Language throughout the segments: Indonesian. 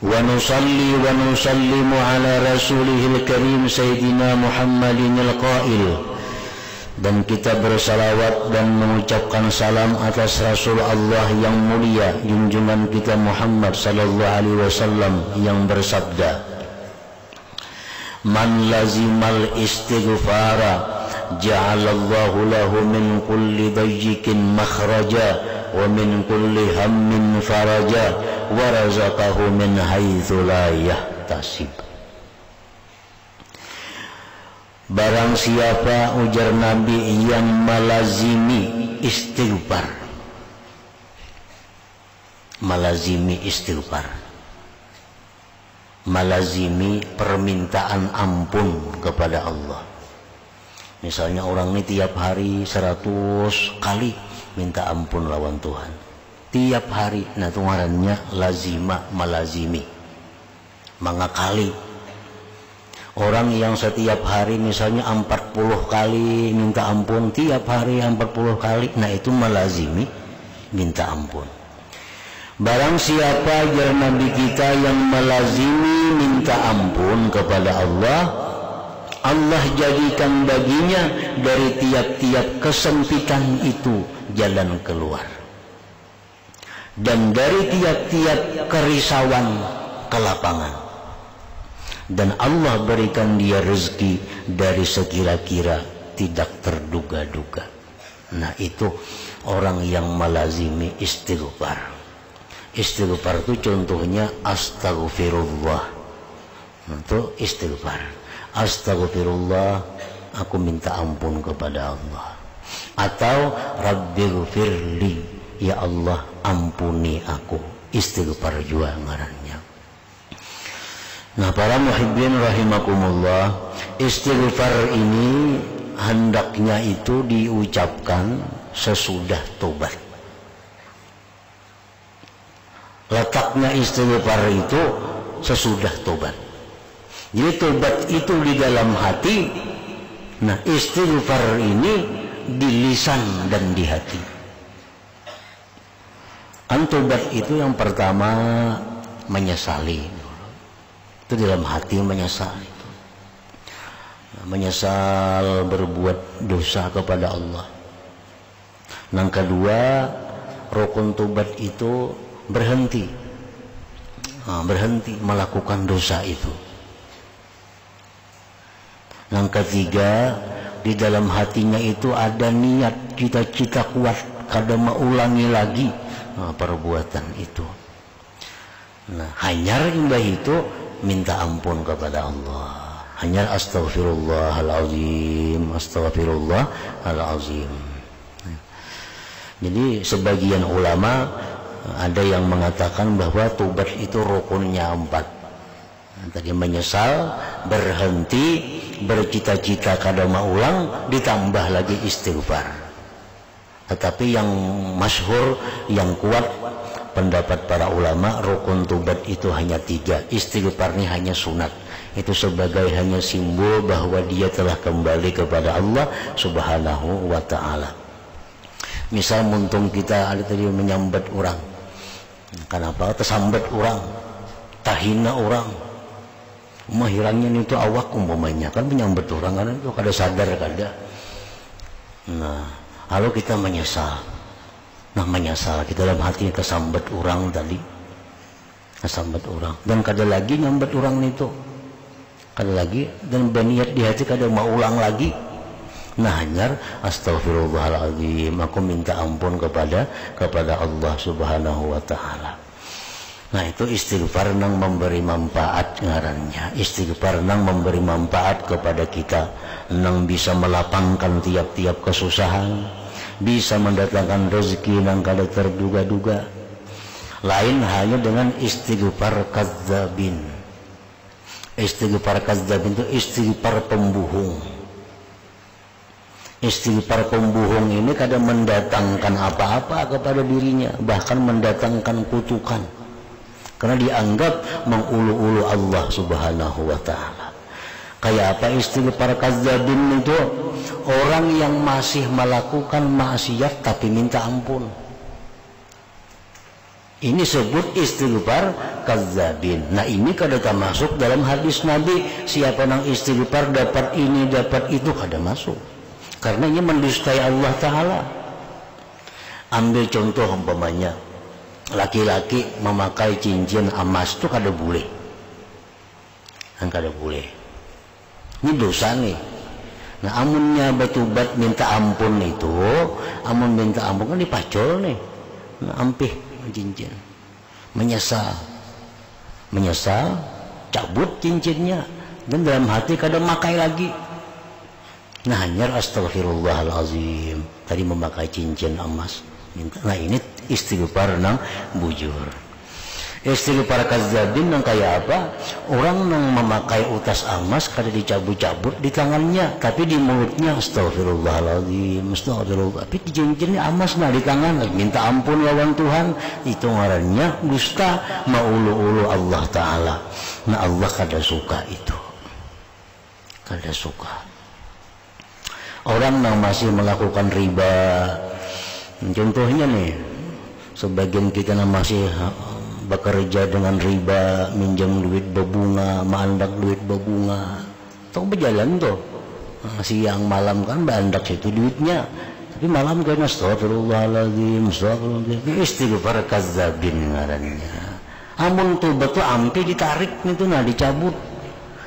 wa nusalli wa nusallimu ala rasulihil karim sayyidina Muhammadin al-qail, dan kita bersalawat dan mengucapkan salam atas Rasul Allah yang mulia, junjungan kita Muhammad sallallahu alaihi wasallam yang bersabda, man lazimal istighfara ja'alallahu lahu min kulli dayyikin makhraja wa min kulli hammin faraja wa razaqahu min haitsu la yahtasib. Barang siapa, ujar Nabi, yang melazimi istighfar, melazimi istighfar, melazimi permintaan ampun kepada Allah. Misalnya orang ini tiap hari 100 kali minta ampun lawan Tuhan, tiap hari. Nah itu ngarannya lazima, melazimi, mengakali. Orang yang setiap hari misalnya 40 kali minta ampun, tiap hari 40 kali, nah itu melazimi minta ampun. Barang siapa, ajar Nabi kita, yang melazimi minta ampun kepada Allah, Allah jadikan baginya dari tiap-tiap kesempitan itu jalan keluar, dan dari tiap-tiap kerisauan kelapangan, dan Allah berikan dia rezeki dari sekira-kira tidak terduga-duga. Nah itu orang yang melazimi istighfar. Istighfar itu contohnya astaghfirullah, itu istighfar. Astaghfirullah, aku minta ampun kepada Allah. Atau rabbighfirli, ya Allah ampuni aku. Istighfar juga ngarannya. Nah para muhibbin rahimakumullah, istighfar ini hendaknya itu diucapkan sesudah tobat. Letaknya istighfar itu sesudah tobat. Jadi tobat itu di dalam hati. Nah istighfar ini di lisan dan di hati. Tobat itu yang pertama menyesali. Itu dalam hati menyesal itu. Menyesal berbuat dosa kepada Allah. Yang kedua, rukun tobat itu berhenti. Berhenti melakukan dosa itu. Yang ketiga, di dalam hatinya itu ada niat, cita-cita kuat, kada mau ulangi lagi perbuatan itu. Nah, hanyar imbah itu minta ampun kepada Allah. Hanyar astaghfirullahalazim, astaghfirullahalazim. Jadi sebagian ulama ada yang mengatakan bahwa tobat itu rukunnya 4. Tadi menyesal, berhenti, bercita-cita kada mau ulang, ditambah lagi istighfar. Tetapi yang masyhur, yang kuat pendapat para ulama, rukun tobat itu hanya 3. Istighfar ini hanya sunat. Itu sebagai hanya simbol bahwa dia telah kembali kepada Allah subhanahu wa ta'ala. Misal muntung kita ada tadi menyambat orang, kenapa tersambat orang, tahina orang, mahirangnya itu awak umpamanya, kan menyambat orang kan itu kada sadar kada. Nah lalu kita menyesal. Nah menyesal kita dalam hati kesambat orang tadi, kesambat orang, dan kada lagi nyambat orang itu, kada lagi, dan berniat di hati kada mau ulang lagi. Nah hanyar astaghfirullahaladzim, aku minta ampun kepada Allah subhanahu wa ta'ala. Nah itu istighfar nang memberi manfaat ngarannya. Istighfar nang memberi manfaat kepada kita, nang bisa melapangkan tiap-tiap kesusahan, bisa mendatangkan rezeki nang kada terduga-duga. Lain hanya dengan istighfar kadzabin. Istighfar kadzabin itu istighfar pembohong. Istighfar pembohong ini kadang mendatangkan apa-apa kepada dirinya, bahkan mendatangkan kutukan, karena dianggap mengulu-ulu Allah subhanahu wa ta'ala. Kayak apa istighfar kadzabin itu? Orang yang masih melakukan maksiat tapi minta ampun. Ini sebut istighfar kadzabin. Nah ini kada termasuk dalam hadis Nabi, siapa nang istighfar dapat ini dapat itu, kada masuk. Karena ini mendustai Allah Ta'ala. Ambil contoh umpamanya, laki-laki memakai cincin emas itu kada boleh. Kada boleh. Ini dosa nih. Nah amunnya bertobat minta ampun itu, amun minta ampun kan dipacol nih. Nah, ampih cincin, menyesal, cabut cincinnya, dan dalam hati kadang makai lagi. Nah hanya astagfirullahalazim, tadi memakai cincin emas. Nah ini istighfar nang bujur. Istighfar kadzabin nang kayak apa? Orang nang memakai utas emas kada dicabut-cabut di tangannya, tapi di mulutnya astagfirullahaladzim, astagfirullah. Tapi di cincinnya emas nah di tangan, minta ampun lawan Tuhan. Itu ngarannya dusta, maulu-ulu Allah Ta'ala. Nah Allah kada suka itu, kada suka. Orang yang masih melakukan riba, contohnya nih, sebagian kita yang masih bekerja dengan riba, minjam duit berbunga, mandak duit berbunga, tong berjalan tuh siang malam kan bandak situ duitnya, tapi malam kan astagfirullahaladzim, istighfar kadzabin ngarannya. Amun tuh betul ampi ditarik itu, nah dicabut,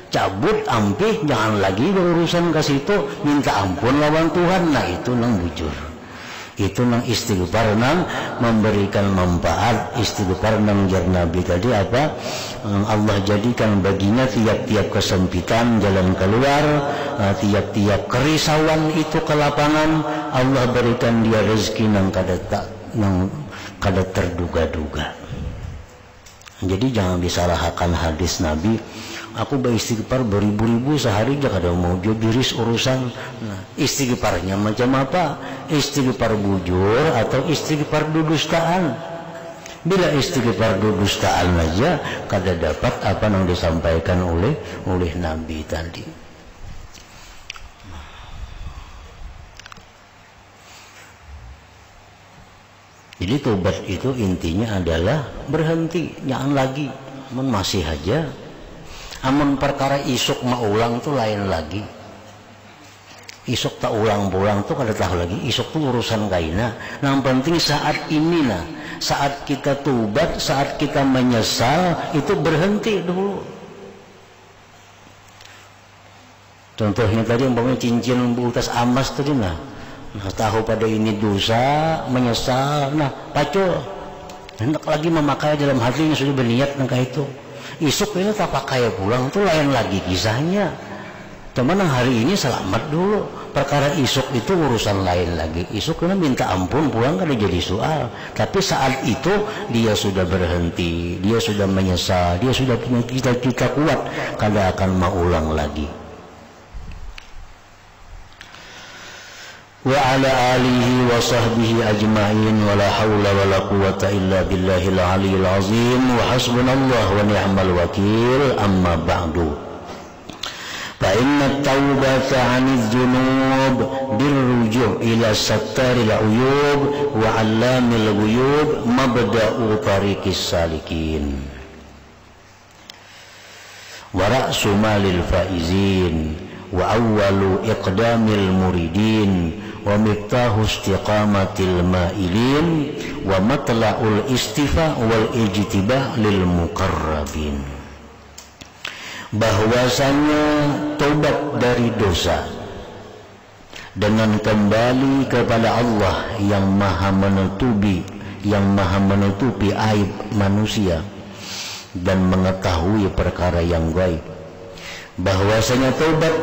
cabut ampi, jangan lagi berurusan ke situ, minta ampun lawan Tuhan. Nah itu nang bujur, itu nang istighfar nang memberikan manfaat. Istighfar nang jar Nabi tadi apa? Allah jadikan baginya tiap-tiap kesempitan jalan keluar, tiap-tiap kerisauan itu ke lapangan, Allah berikan dia rezeki nang kada terduga-duga. Jadi jangan disalahkan hadis Nabi, aku beristighfar beribu-ribu sehari aja kada mau biris urusan. Nah, istighfarnya macam apa? Istighfar bujur atau istighfar dudustaan? Bila istighfar dudustaan aja kada dapat apa yang disampaikan oleh Nabi tadi. Jadi tobat itu intinya adalah berhenti, jangan lagi. Amun masih aja, amun perkara isuk maulang tuh lain lagi. Isuk tak ulang-ulang tuh kada tahu lagi. Isuk tuh urusan kaina. Yang penting saat ini nah, saat kita tobat, saat kita menyesal itu berhenti dulu. Contohnya tadi umpamanya cincin utas emas tadi nah. Nah, tahu pada ini dosa, menyesal, nah pacul, hendak lagi memakai dalam hatinya sudah berniat nangka itu. Isuk ini tak pakai pulang itu lain lagi kisahnya. Teman yang hari ini selamat dulu. Perkara isuk itu urusan lain lagi. Isuk ini minta ampun pulang kada jadi soal. Tapi saat itu dia sudah berhenti, dia sudah menyesal, dia sudah punya cita-cita kuat, kada akan mengulang lagi. Wa ala alihi wa sahbihi ajma'in wa la hawla wa la quwata illa billahil aliyil azim wa hasbunallah wa ni'mal wakil. Amma ba'du, fa inna tawbata 'anil dzunub birruju' ila sattaril uyub wa 'allamil ghuyub mabda'u tariqis salikin wa ra'su malil faizin wa awwalu iqdamil muridin wa miftahu istiqamatil mailin wa matla'ul istifa wal ijtibah lil muqarrabin. Bahwasanya tobat dari dosa dengan kembali kepada Allah yang maha menutupi aib manusia dan mengetahui perkara yang gaib. Bahwasanya tobat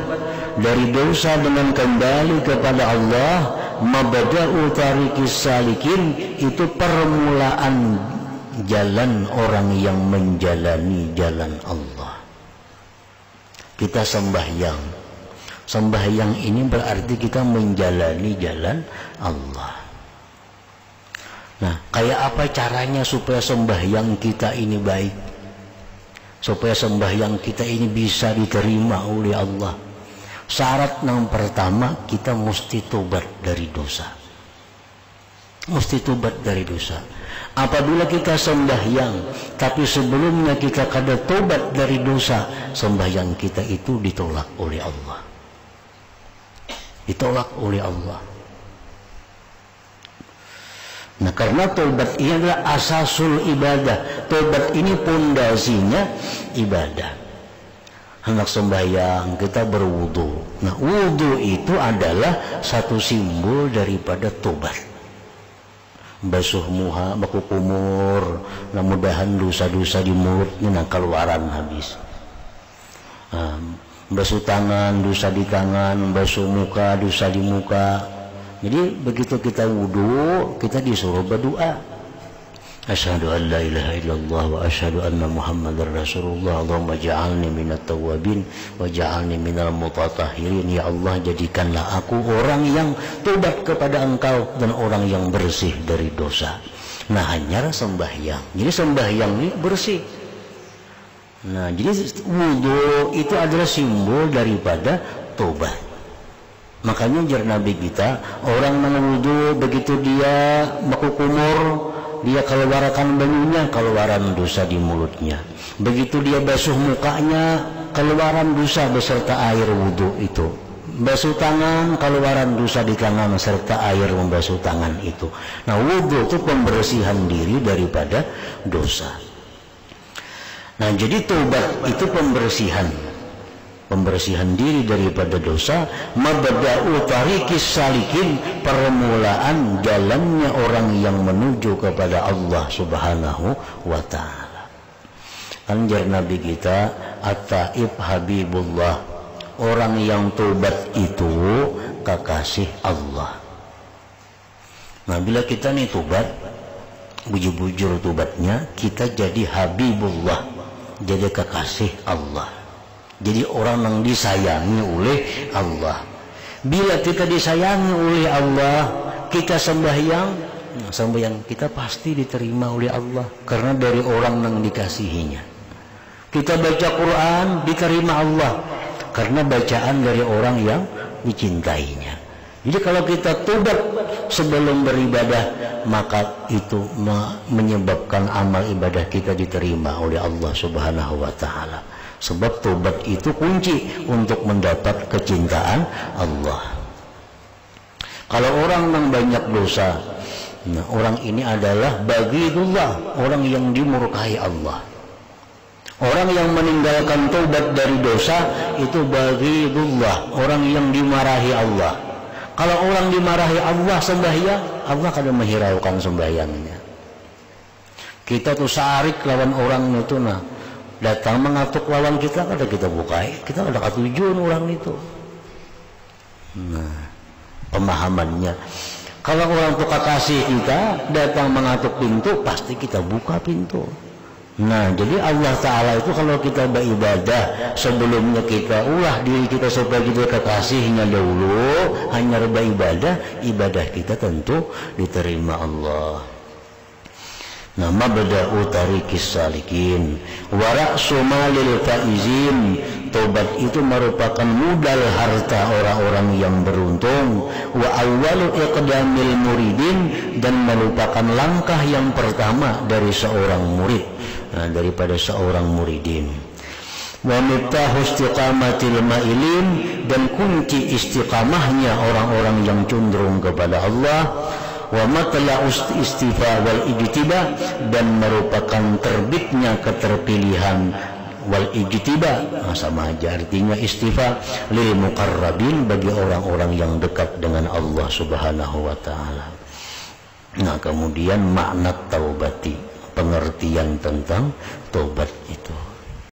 dari dosa dengan kembali kepada Allah, mabda'u tariqis salikin, itu permulaan jalan orang yang menjalani jalan Allah. Kita sembahyang ini berarti kita menjalani jalan Allah. Nah, kayak apa caranya supaya sembahyang kita ini baik, supaya sembahyang kita ini bisa diterima oleh Allah? Syarat yang pertama, kita mesti tobat dari dosa. mesti tobat dari dosa. Apabila kita sembahyang tapi sebelumnya kita kada tobat dari dosa, sembahyang kita itu ditolak oleh Allah. Ditolak oleh Allah. Nah, karena tobat ini adalah asasul ibadah. Tobat ini pondasinya ibadah. Hendak sembahyang kita berwudu. Nah, wudu itu adalah satu simbol daripada tobat. Basuh muha, baku kumur, nah mudahan dosa-dosa di mulutnya nah keluaran habis. Basuh tangan, dosa di tangan, basuh muka, dosa di muka. Jadi begitu kita wudu, kita disuruh berdoa. Asyhadu an la ilaha illallah wa asyhadu anna Muhammadar Rasulullah. Allahumma ja'alni minat tawabin wa ja'alni minal mutatahhirin. Ya Allah, jadikanlah aku orang yang tobat kepada Engkau dan orang yang bersih dari dosa. Nah, hanya sembahyang. Jadi sembahyang ini bersih. Nah, jadi wudu itu adalah simbol daripada tobat. Makanya jar Nabi kita, orang wudu begitu dia baku kumur, dia keluarkan banyunya, keluaran dosa di mulutnya. Begitu dia basuh mukanya, keluaran dosa beserta air wudu itu. Basuh tangan, keluaran dosa di tangan serta air membasuh tangan itu. Nah, wudu itu pembersihan diri daripada dosa. Nah, jadi tobat itu pembersihan diri daripada dosa. Mabda'u tariqis salikin, permulaan jalannya orang yang menuju kepada Allah Subhanahu wa ta'ala. Anjar Nabi kita, at-taib habibullah, orang yang tobat itu kekasih Allah. Nah, bila kita nih tobat, bujur-bujur tobatnya, kita jadi habibullah, jadi kekasih Allah. Jadi orang yang disayangi oleh Allah. Bila kita disayangi oleh Allah, kita sembahyang, sembahyang kita pasti diterima oleh Allah karena dari orang yang dikasihinya. Kita baca Quran, diterima Allah karena bacaan dari orang yang dicintainya. Jadi kalau kita tobat sebelum beribadah, maka itu menyebabkan amal ibadah kita diterima oleh Allah Subhanahu wa ta'ala. Sebab tobat itu kunci untuk mendapat kecintaan Allah. Kalau orang yang banyak dosa, nah orang ini adalah baghidullah, orang yang dimurkai Allah. Orang yang meninggalkan tobat dari dosa itu baghidullah, orang yang dimarahi Allah. Kalau orang dimarahi Allah sembahyang, Allah kadang menghiraukan sembahyangnya. Kita tuh sarik lawan orang itu, nah datang mengatuk lawan kita, kada kita bukai, kita ada ketujuan orang itu. Nah, pemahamannya, kalau orang itu kekasih kita datang mengatuk pintu, pasti kita buka pintu. Nah, jadi Allah Ta'ala itu kalau kita beribadah, sebelumnya kita ulah diri kita supaya kita kekasihnya dahulu, hanya beribadah, ibadah kita tentu diterima Allah. Nah, mabda'u tariqis salikin wa ra'su malil faizin, tobat itu merupakan modal harta orang-orang yang beruntung. Wa awwalu iqdamil muridin, dan merupakan langkah yang pertama dari seorang murid, nah, daripada seorang muridin. Wa miftahu istiqamatil mailin, dan kunci istiqamahnya orang-orang yang cenderung kepada Allah. Wa matla istifa wal ijtiba, dan merupakan terbitnya keterpilihan wal ijtiba, nah, sama aja artinya istifa, lil muqarrabin, bagi orang-orang yang dekat dengan Allah Subhanahu wa ta'ala. Nah, kemudian makna taubati, pengertian tentang tobat itu.